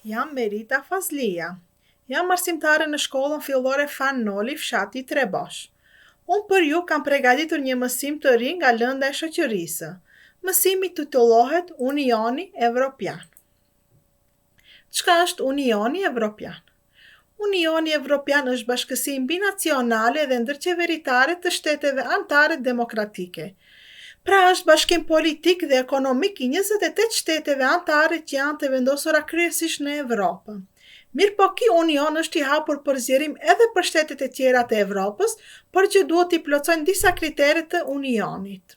Jam Merita Fazlia. Jam arsimtare në shkollën fillore Fanoli, fshati Trebosh. Unë për ju kam përgatitur një mësim të ri nga lënda e shoqërisë. Mësimi titullohet Unioni Evropian. Çka është Unioni Evropian? Unioni Evropian është bashkësi binacionale dhe ndërqeveritare të shteteve anëtare demokratike. Pra është bashkim politik dhe ekonomik i 28 shteteve anëtare që janë të vendosura kryesisht në Evropë. Mirë po ky union është i hapur për zgjerim edhe për shtetet e tjera të Evropës, por që duhet i plotësojnë disa kritere të unionit.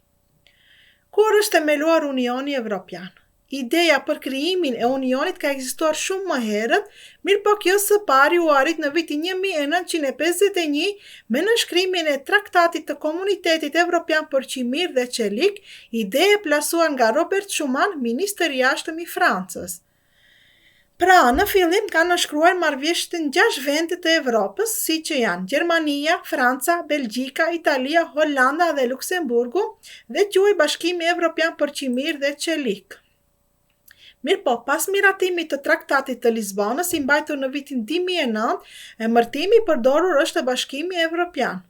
Kur është themeluar Unioni Evropian? Ideja për krijimin e unionit ka ekzistuar shumë më herët, mirë po kjo së pari u arrit në vitin 1951 me nënshkrimin e Traktatit të Komunitetit Evropian për Qimir dhe Qelik, ide e plasuar nga Robert Schuman, ministër i jashtëm i Francës. Pra, në fillim kanë nënshkruar marrëveshje në 6 vende të Evropës, si që janë Gjermania, Franca, Belgjika, Italia, Holanda dhe Luksemburgu, dhe quhej Bashkimi Evropian për Qimir dhe Qelik. Mirë po, pas miratimit të Traktatit të Lisbonës, i mbajtur në vitin 2009, emërtimi i përdorur është Bashkimi Evropian.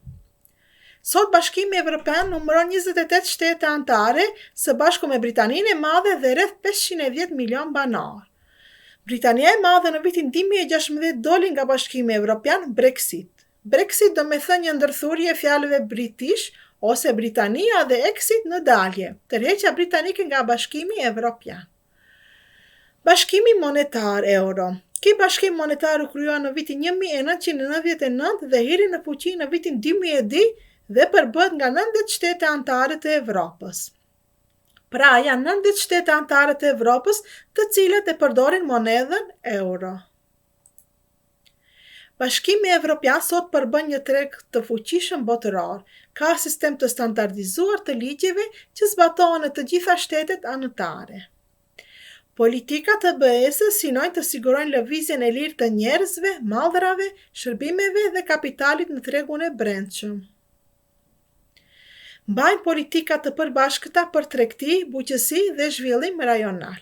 Sot Bashkimi Evropian numëron 28 shtete anëtare, së bashku me Britaninë e Madhe dhe rreth 510 milion banor. Britania e Madhe në vitin 2016 doli nga Bashkimi Evropian Brexit. Brexit do me thënë një ndërthurje e fjalëve British ose Britania dhe exit në dalje, tërheqja britanike nga Bashkimi Evropian. Bashkimi monetar euro. Ky bashkim monetar u kryua në vitin 1999 dhe hiri në fuqi në vitin 2002 dhe përbëhet nga 90 shtete anëtare të Evropës. Pra janë 90 shtete anëtare të Evropës të cilat e përdorin monedhën euro. Bashkimi Evropian sot përbën një treg të fuqishëm botëror. Ka sistem të standardizuar të ligjeve që zbatohen në të gjitha shtetet anëtare. Politikat të BE-së synojnë të sigurojnë lëvizjen e lirë të njerëzve, mallrave, shërbimeve dhe kapitalit në tregun e brendshëm. Mbajnë politika të përbashkëta për tregti, bujqësi dhe zhvillim rajonal.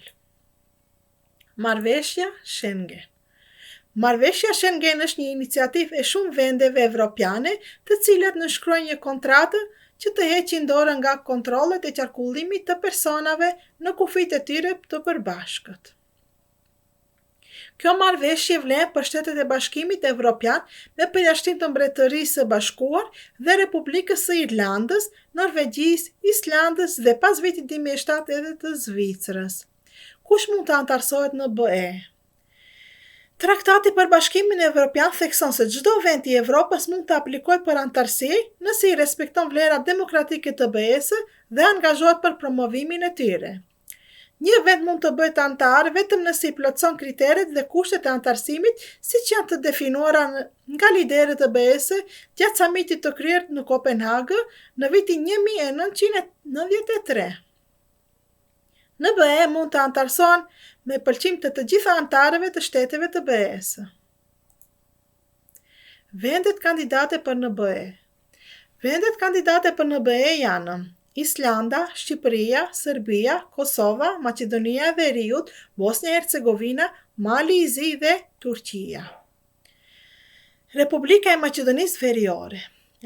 Marrëveshja Schengen. Marrëveshja Schengen është një iniciativë e shumë vendeve evropiane, të cilat nënshkruajnë një kontratë që të heqin dorën nga kontrollet e qarkullimit të personave në kufijtë e tyre të përbashkët. Kjo marrëveshje vlen për shtetet e Bashkimit Evropian me përjashtim të Mbretërisë së Bashkuar dhe Republikës së Irlandës, Norvegjisë, Islandës dhe pas vitit 2007 edhe të Zvicrës. Kush mund të antarësohet në BE? Traktati për Bashkimin Evropian thekson se çdo vend i Evropës mund të aplikojë për antarësi nëse i respekton vlerat demokratike të BE-së dhe angazhohet për promovimin e tyre. Një vend mund të bëhet antar vetëm nëse i plotëson kriteret dhe kushtet e antarësimit siç janë të definuara nga liderët e BE-së gjatë samitit të kryer në Kopenhagë në vitin 1993. Në BE mund të antarësohen me pëlqim të gjitha anëtarëve të shteteve të BE-së. Vendet kandidate për në BE. Vendet kandidate për në BE janë Islanda, Shqipëria, Serbia, Kosova, Maqedonia e Veriut, Bosnia e Hercegovina, Mali i Zi dhe Turqia. Republika e Maqedonisë Veriore.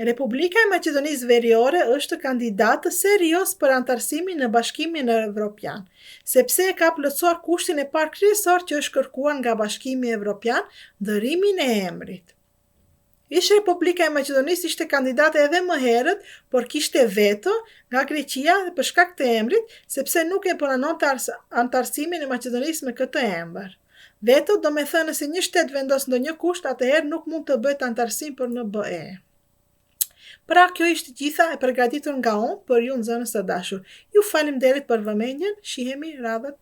Republika e Maqedonisë Veriore është kandidat serioz për antarësimin në Bashkimin Evropian, sepse e ka plotësuar kushtin e parë kryesor që është kërkuar nga Bashkimi Evropian, ndërimin e emrit. Ish Republika e Maqedonisë ishte kandidate edhe më herët, por kishte veto nga Greqia dhe për shkak të emrit, sepse nuk e pranonte antarësimin e Maqedonisë me këtë emër. Veto do me thënë se një shtet vendos ndonjë kusht, atëherë nuk mund të bëhet antarësim për në BE. Pra kjo ishte gjitha e përgatitur nga unë për ju nxënës të dashur. Ju faleminderit për vëmendjen, shihemi radhët